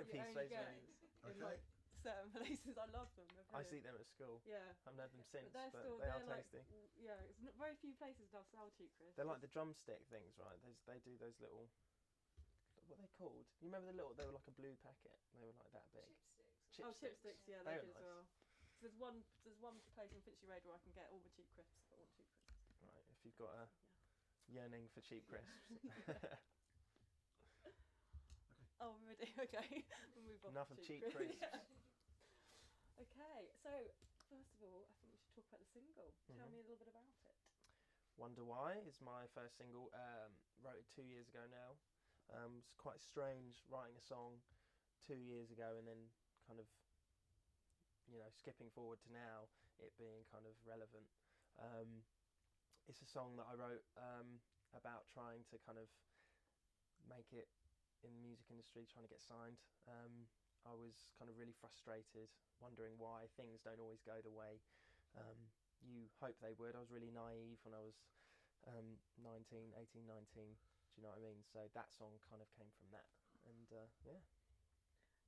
only get in like certain places. I love them. I see them at school. Yeah. I haven't had them since, but they are like, tasty. Yeah, it's not very few places now sell cheap crisps. They're like the drumstick things, right? They do those little... What are they called? You remember the little... They were like a blue packet. They were like that big. Chipsticks, yeah, they're good nice. As well. So there's one place in Finchley Road where I can get all the cheap crisps. I want cheap crisps. Right, if you've got a yearning for cheap crisps. Oh, really? Okay. We'll move on. Enough of cheap crisps. Yeah. Okay, so first of all, I think we should talk about the single. Tell me a little bit about it. Wonder Why is my first single. Wrote it 2 years ago now. It's quite strange writing a song 2 years ago and then kind of, skipping forward to now, it being kind of relevant. It's a song that I wrote about trying to kind of make it in the music industry, trying to get signed. I was kind of really frustrated, wondering why things don't always go the way you hope they would. I was really naive when I was 18, 19. Do you know what I mean? So that song kind of came from that. And yeah.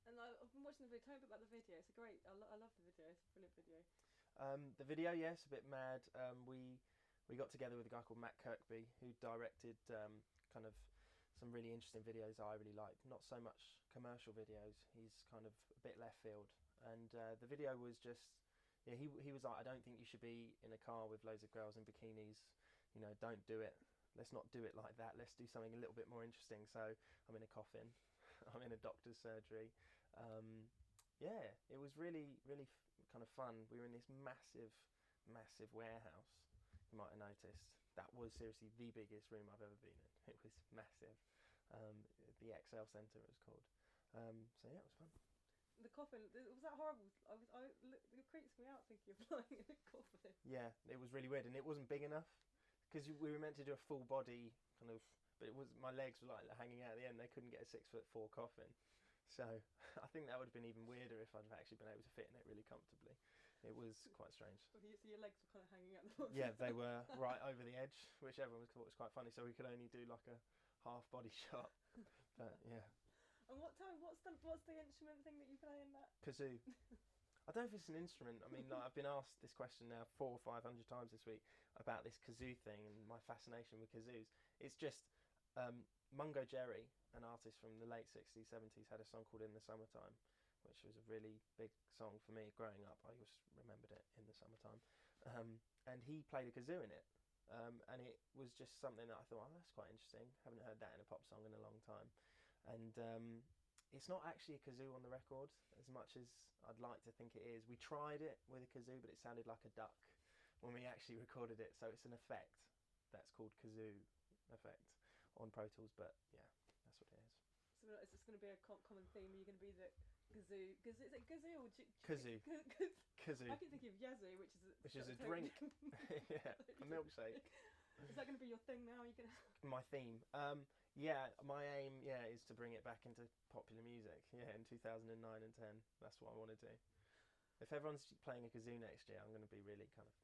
And I've been watching the video. Tell me about the video. It's a great... I love the video. It's a brilliant video. The video, yes, a bit mad. We got together with a guy called Matt Kirkby, who directed kind of some really interesting videos I really like. Not so much commercial videos. He's kind of a bit left field. And the video was just... Yeah, he was like, I don't think you should be in a car with loads of girls in bikinis. Don't do it. Let's not do it like that. Let's do something a little bit more interesting. So I'm in a coffin. I'm in a doctor's surgery. Yeah, it was really, really kind of fun. We were in this massive, massive warehouse. You might have noticed. That was seriously the biggest room I've ever been in. It was massive. The XL Centre it was called. So yeah, it was fun. The coffin, was that horrible? It creeps me out thinking of lying in a coffin. Yeah, it was really weird, and it wasn't big enough because we were meant to do a full body kind of, but it was, my legs were like hanging out at the end. They couldn't get a 6'4" coffin, so I think that would have been even weirder if I'd have actually been able to fit in it really comfortably. It was quite strange. So your legs were kind of hanging out the bottom. Yeah, they were right over the edge, which everyone thought was quite funny. So we could only do like a half body shot, but yeah. And what's the instrument thing that you play in that? Kazoo. I don't know if it's an instrument. I mean, I've been asked this question now 400 or 500 times this week about this kazoo thing and my fascination with kazoos. It's just Mungo Jerry, an artist from the late 60s, 70s, had a song called In the Summertime, which was a really big song for me growing up. I always remembered it in the summertime. And he played a kazoo in it. And it was just something that I thought, oh, that's quite interesting. Haven't heard that in a pop song in a long time. And it's not actually a kazoo on the record as much as I'd like to think it is. We tried it with a kazoo, but it sounded like a duck when we actually recorded it. So it's an effect that's called kazoo effect on Pro Tools. But yeah, that's what it is. So it's just going to be a common theme. Are you going to be the kazoo? Is it kazoo or kazoo? Kazoo. I can think of yazoo, which is a drink. Yeah, a milkshake. Is that going to be your thing now? You can. My theme. Yeah, my aim. Yeah, is to bring it back into popular music. Yeah, in 2009 and 10. That's what I want to do. If everyone's playing a kazoo next year, I'm going to be really kind of.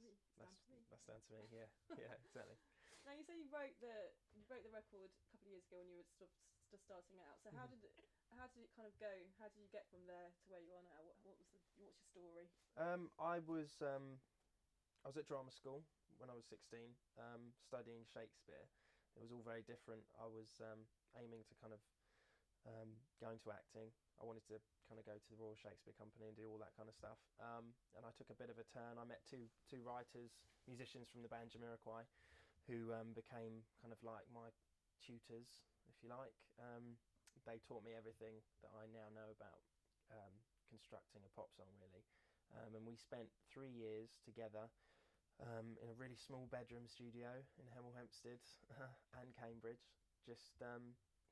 Yes, that's down to me. Yeah, yeah, exactly. Now you say you wrote the record a couple of years ago when you were sort of just starting out. So how did it kind of go? How did you get from there to where you are now? What's your story? I was at drama school when I was 16, studying Shakespeare. It was all very different. I was aiming to kind of go into acting. I wanted to kind of go to the Royal Shakespeare Company and do all that kind of stuff. And I took a bit of a turn. I met two writers, musicians from the band Jamiroquai, who became kind of like my tutors, if you like. They taught me everything that I now know about constructing a pop song, really. And we spent 3 years together in a really small bedroom studio in Hemel Hempstead and Cambridge, just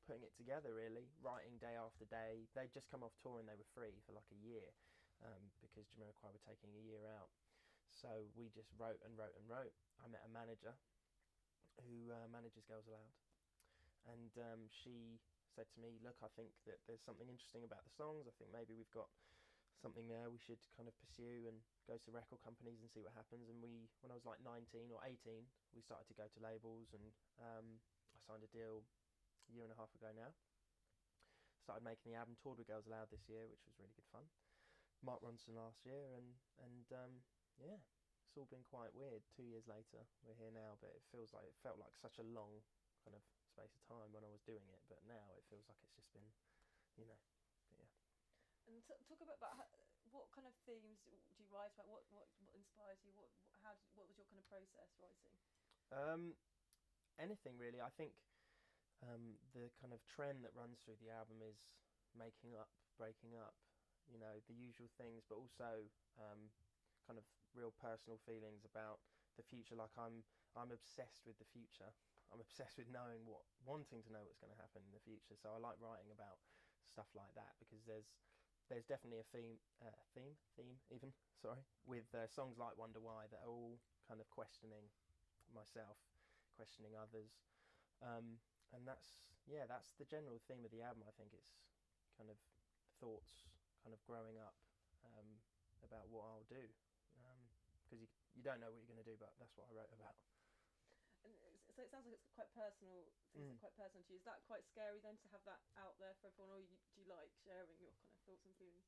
putting it together, really, writing day after day. They'd just come off tour and they were free for like a year because Jamiroquai were taking a year out. So we just wrote and wrote and wrote. I met a manager who manages Girls Aloud, and she said to me, look, I think that there's something interesting about the songs. I think maybe we've got something there we should kind of pursue and go to record companies and see what happens. And when I was like 19 or 18, we started to go to labels, and I signed a deal a year and a half ago now. started making the album, toured with Girls Aloud this year, which was really good fun. Mark Ronson last year, and yeah, it's all been quite weird. 2 years later, we're here now, but it felt like such a long kind of space of time when I was doing it, but now it feels like it's just been, you know, yeah. And talk a bit about what kind of themes do you write about? What inspires you? What was your kind of process writing? Anything really. I think the kind of trend that runs through the album is making up, breaking up, you know, the usual things, but also kind of real personal feelings about the future. Like I'm obsessed with the future. I'm obsessed with wanting to know what's going to happen in the future. So I like writing about stuff like that, because there's definitely a theme even, with songs like Wonder Why that are all kind of questioning myself, questioning others, and that's the general theme of the album. I think it's kind of thoughts, kind of growing up, about what I'll do, because you don't know what you're going to do, but that's what I wrote about. And so it sounds like it's quite personal. Things are quite personal to you. Is that quite scary then, to have that out there for everyone, or do you like sharing your kind of thoughts and feelings?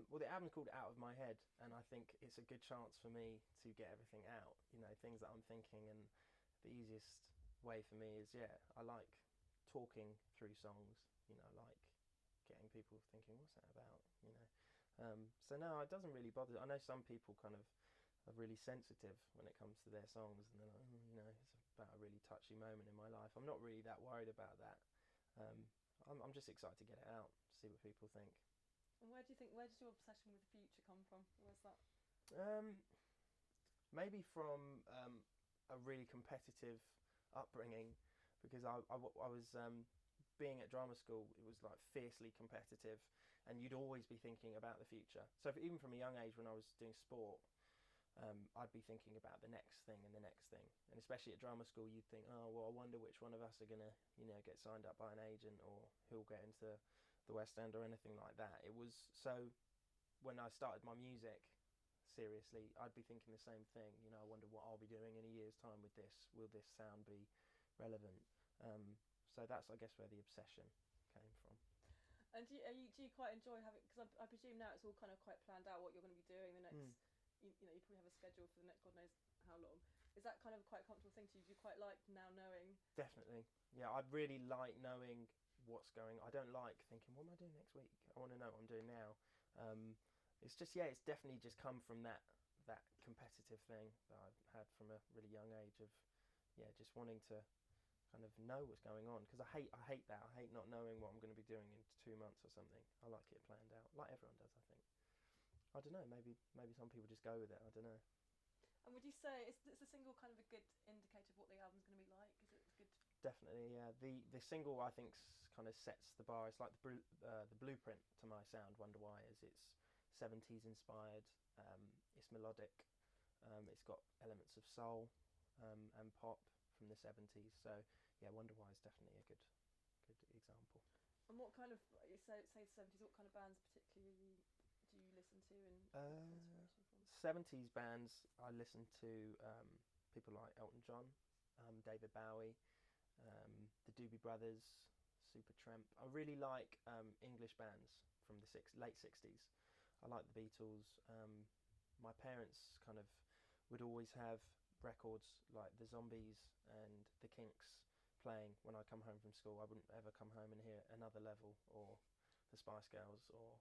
Well, the album's called Out of My Head, and I think it's a good chance for me to get everything out. You know, things that I'm thinking, and the easiest way for me is, I like talking through songs. You know, I like getting people thinking, what's that about? You know, so no, it doesn't really bother. I know some people kind of are really sensitive when it comes to their songs, and they're like, you know, it's about a really touchy moment in my life. I'm not really that worried about that. I'm just excited to get it out, see what people think. And where does your obsession with the future come from? Where's that? Maybe from a really competitive upbringing, because I was being at drama school. It was like fiercely competitive, and you'd always be thinking about the future. So even from a young age, when I was doing sport, I'd be thinking about the next thing and the next thing. And especially at drama school, you'd think, oh, well, I wonder which one of us are going to, you know, get signed up by an agent, or who'll get into the West End or anything like that. It was so, when I started my music seriously, I'd be thinking the same thing. You know, I wonder what I'll be doing in a year's time with this. Will this sound be relevant? So that's, I guess, where the obsession came from. And do you quite enjoy having, because I presume now it's all kind of quite planned out what you're going to be doing the next, you know, you probably have a schedule for the next God knows how long. Is that kind of quite a comfortable thing to you? Do you quite like now knowing? Definitely. Yeah, I'd really like knowing what's going on. I don't like thinking, what am I doing next week? I want to know what I'm doing now. It's just, it's definitely just come from that competitive thing that I've had from a really young age of, just wanting to kind of know what's going on, because I hate that. I hate not knowing what I'm going to be doing in 2 months or something. I like it planned out, like everyone does, I think. I don't know, maybe some people just go with it, I don't know. And would you say it's the single kind of a good indicator of what the album's going to be like? Is it good? Definitely, yeah. The single, I think, kind of sets the bar. It's like the blueprint to my sound. Wonder Why is it's 70s inspired. It's melodic. It's got elements of soul and pop from the 70s. So yeah, Wonder Why is definitely a good example. And what kind of, you say 70s, what kind of bands particularly do you listen to and inspiration from? 70s bands, I listen to people like Elton John, David Bowie, the Doobie Brothers, Supertramp. I really like English bands from the late 60s. I like the Beatles. My parents kind of would always have records like the Zombies and the Kinks playing when I come home from school. I wouldn't ever come home and hear Another Level or the Spice Girls or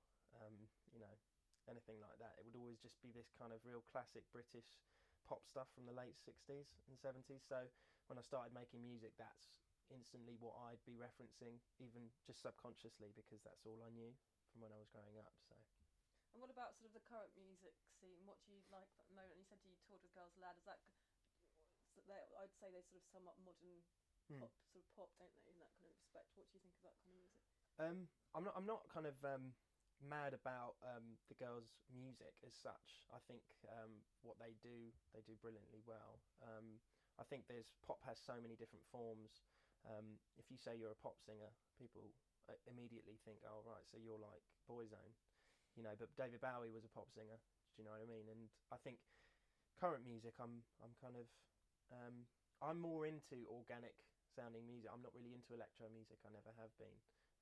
you know, anything like that. It would always just be this kind of real classic British pop stuff from the late 60s and 70s. So when I started making music, that's instantly what I'd be referencing, even just subconsciously, because that's all I knew from when I was growing up. So. And what about sort of the current music scene? What do you like at the moment? You said you toured with Girls Aloud. Is that, I'd say they sort of somewhat modern pop, don't they, in that kind of respect? What do you think of that kind of music? I'm not kind of mad about the girls' music as such. I think what they do brilliantly well. I think pop has so many different forms. If you say you're a pop singer, people immediately think, oh right, so you're like Boyzone, you know. But David Bowie was a pop singer. Do you know what I mean? And I think current music, I'm kind of I'm more into organic sounding music. I'm not really into electro music. I never have been.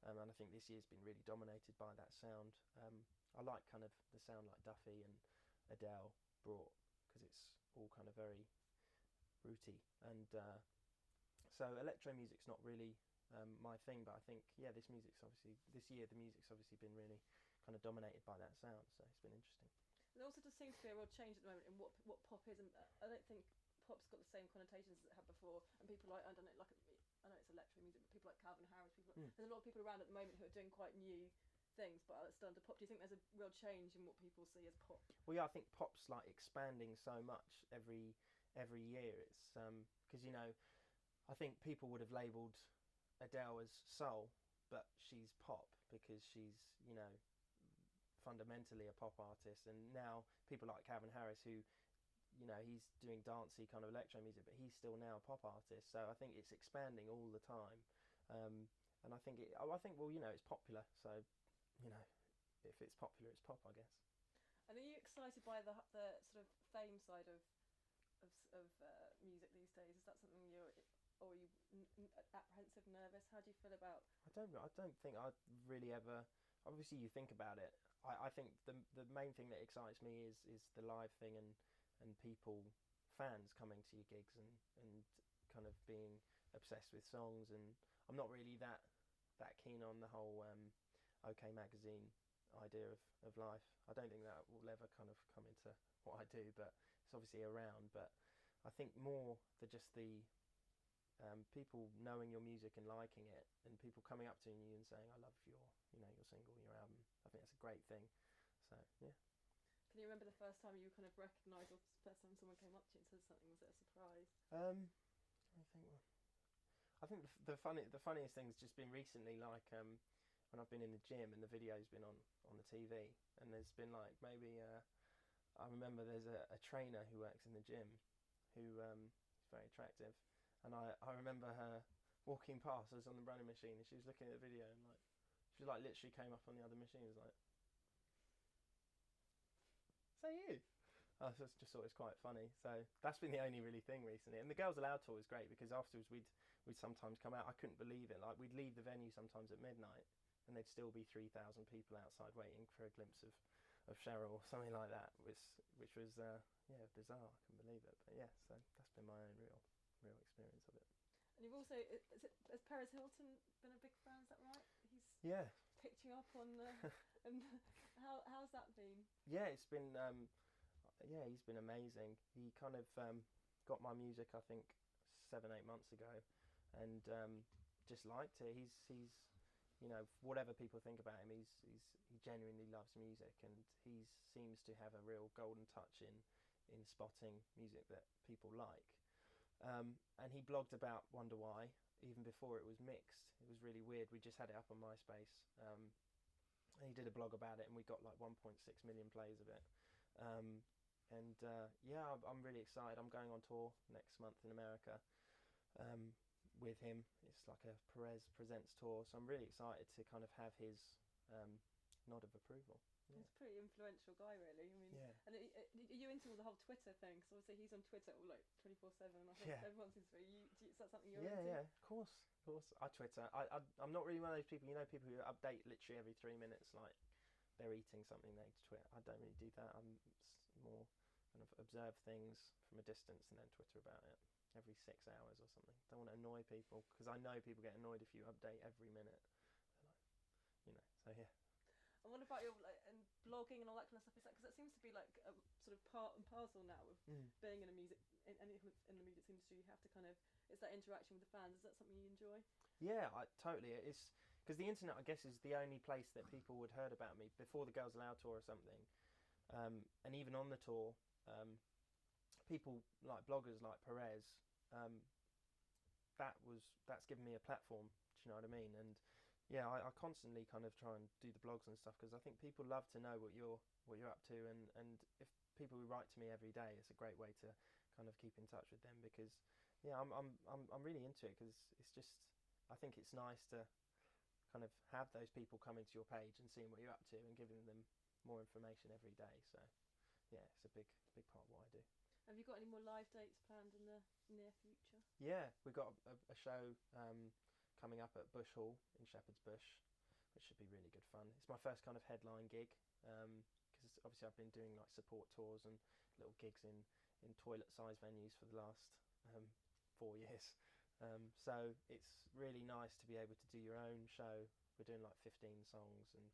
and I think this year's been really dominated by that sound. I like kind of the sound like Duffy and Adele brought, because it's all kind of very rooty, and so electro music's not really my thing, but I think this year the music's obviously been really kind of dominated by that sound, so it's been interesting. There also just seems to be a real change at the moment in what pop is, and I don't think pop's got the same connotations as it had before, and people like, I don't know, like, I know it's electro music, but people like Calvin Harris, there's a lot of people around at the moment who are doing quite new things, but it's still under pop. Do you think there's a real change in what people see as pop? Well, yeah, I think pop's like expanding so much every year. It's because I think people would have labelled Adele as soul, but she's pop because she's fundamentally a pop artist, and now people like Calvin Harris, who he's doing dancey kind of electro music, but he's still now a pop artist. So I think it's expanding all the time, and I think it's popular. So if it's popular, it's pop, I guess. And are you excited by the sort of fame side of music these days? Is that something or are you apprehensive, nervous? How do you feel about? I don't think I'd really ever. Obviously, you think about it. I think the main thing that excites me is the live thing, and fans coming to your gigs and kind of being obsessed with songs. And I'm not really that keen on the whole OK Magazine idea of life. I don't think that will ever kind of come into what I do, but it's obviously around. But I think more just the people knowing your music and liking it, and people coming up to you and saying, "I love your single, your album." I think that's a great thing. So yeah. Can you remember the first time you kind of recognised, or the first time someone came up to you and said something? Was it a surprise? I think the funniest thing's just been recently, like when I've been in the gym and the video's been on the TV, and there's been like maybe I remember there's a trainer who works in the gym who is very attractive, and I remember her walking past us on the running machine, and she was looking at the video, and like she like literally came up on the other machine and was like, "So you?" I just thought it was quite funny. So that's been the only really thing recently. And the Girls Aloud tour was great, because afterwards we'd sometimes come out. I couldn't believe it. Like, we'd leave the venue sometimes at midnight, and there'd still be 3,000 people outside waiting for a glimpse of Cheryl or something like that, which was bizarre. I couldn't believe it. But yeah, so that's been my own real experience of it. And you've also, has Perez Hilton been a big fan? Is that right? He's picked you up on and how's that been? Yeah, it's been he's been amazing. He kind of got my music, I think, 7-8 months ago, and just liked it. He's whatever people think about him, he genuinely loves music, and he seems to have a real golden touch in spotting music that people like. And he blogged about Wonder Why even before it was mixed. It was really weird. We just had it up on MySpace, and he did a blog about it, and we got like 1.6 million plays of it. I'm really excited. I'm going on tour next month in America with him. It's like a Perez Presents tour, so I'm really excited to kind of have his nod of approval. Yeah. He's a pretty influential guy, really. I mean, yeah. And are you into the whole Twitter thing? Because obviously he's on Twitter all like 24/7. I think everyone seems to be. Is that something you're into? Yeah, of course. I Twitter. I'm not really one of those people. People who update literally every 3 minutes, like they're eating something, they tweet. I don't really do that. I'm more kind of observe things from a distance and then Twitter about it every 6 hours or something. Don't want to annoy people, because I know people get annoyed if you update every minute. So yeah. And what about your and blogging and all that kind of stuff? Is that because it seems to be like a sort of part and parcel now of being in the music industry? You have to kind of, it's that interaction with the fans. Is that something you enjoy? Yeah, totally. It's because the internet, I guess, is the only place that people would heard about me before the Girls Aloud tour or something, and even on the tour, people like bloggers like Perez. That's given me a platform. Do you know what I mean? And yeah, I constantly kind of try and do the blogs and stuff, because I think people love to know what you're up to, and if people who write to me every day, it's a great way to kind of keep in touch with them, because I'm really into it, because it's just, I think it's nice to kind of have those people coming to your page and seeing what you're up to and giving them more information every day. So yeah, it's a big part of what I do. Have you got any more live dates planned in the near future? Yeah, we've got a show coming up at Bush Hall in Shepherd's Bush which should be really good fun. It's my first kind of headline gig, because obviously I've been doing like support tours and little gigs in toilet-sized venues for the last 4 years. So it's really nice to be able to do your own show. We're doing like 15 songs, and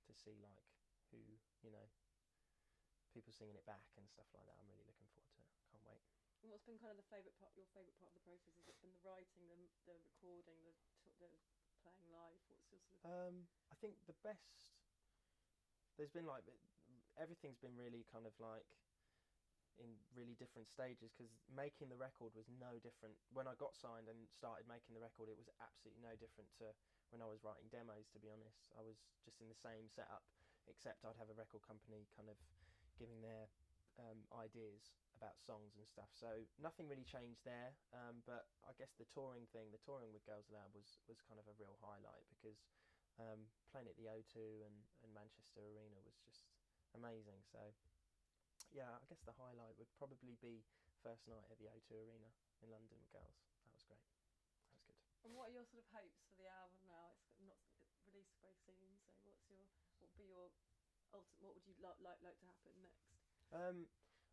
to see like who, you know, people singing it back and stuff like that. I'm really looking forward to it. Can't wait. And what's been kind of your favourite part of the process? Has it been the writing, the recording, the playing live? What's your sort of? I think the best. There's been like everything's been really kind of like in really different stages, because making the record was no different. When I got signed and started making the record, it was absolutely no different to when I was writing demos, to be honest. I was just in the same setup, except I'd have a record company kind of giving their ideas about songs and stuff. So nothing really changed there, but I guess the touring with Girls Aloud was kind of a real highlight, because playing at the O2 and Manchester Arena was just amazing. So yeah, I guess the highlight would probably be first night at the O2 Arena in London with Girls. That was great. That was good. And what are your sort of hopes for the album now? It's not released very soon, so what would be your ultimate? What would you like to happen next?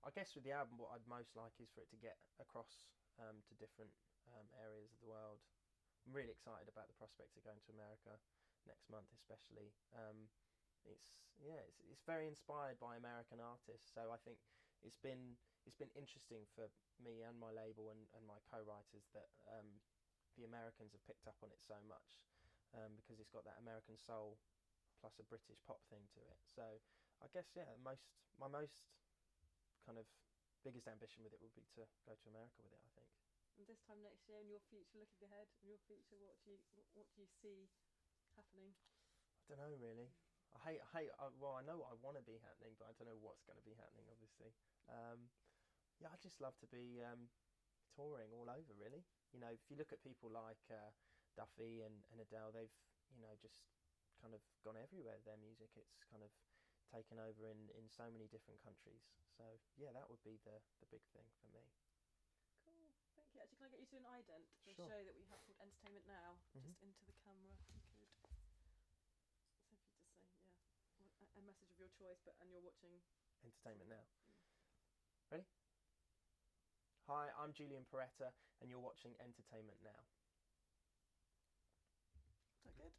I guess with the album, what I'd most like is for it to get across to different areas of the world. I'm really excited about the prospect of going to America next month, especially. It's very inspired by American artists, so I think it's been interesting for me and my label and my co-writers that the Americans have picked up on it so much, because it's got that American soul plus a British pop thing to it. So I guess my most kind of biggest ambition with it would be to go to America with it, I think. And this time next year, in your future, looking ahead, in your future, what do you see happening? I don't know really. I know what I want to be happening, but I don't know what's going to be happening, obviously. I'd just love to be touring all over, really. You know, if you look at people like Duffy and Adele, they've, you know, just kind of gone everywhere. Their music, it's kind of taken over in so many different countries. So yeah, that would be the big thing for me. Cool, thank you. Actually, can I get you to an ident for Sure. a show that we have called Entertainment Now? Mm-hmm. Just into the camera, if you could. So if you just say a message of your choice, and you're watching Entertainment Now. Mm. Ready? Hi, I'm Julian Perretta, and you're watching Entertainment Now. Is that good?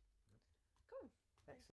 Cool. Excellent.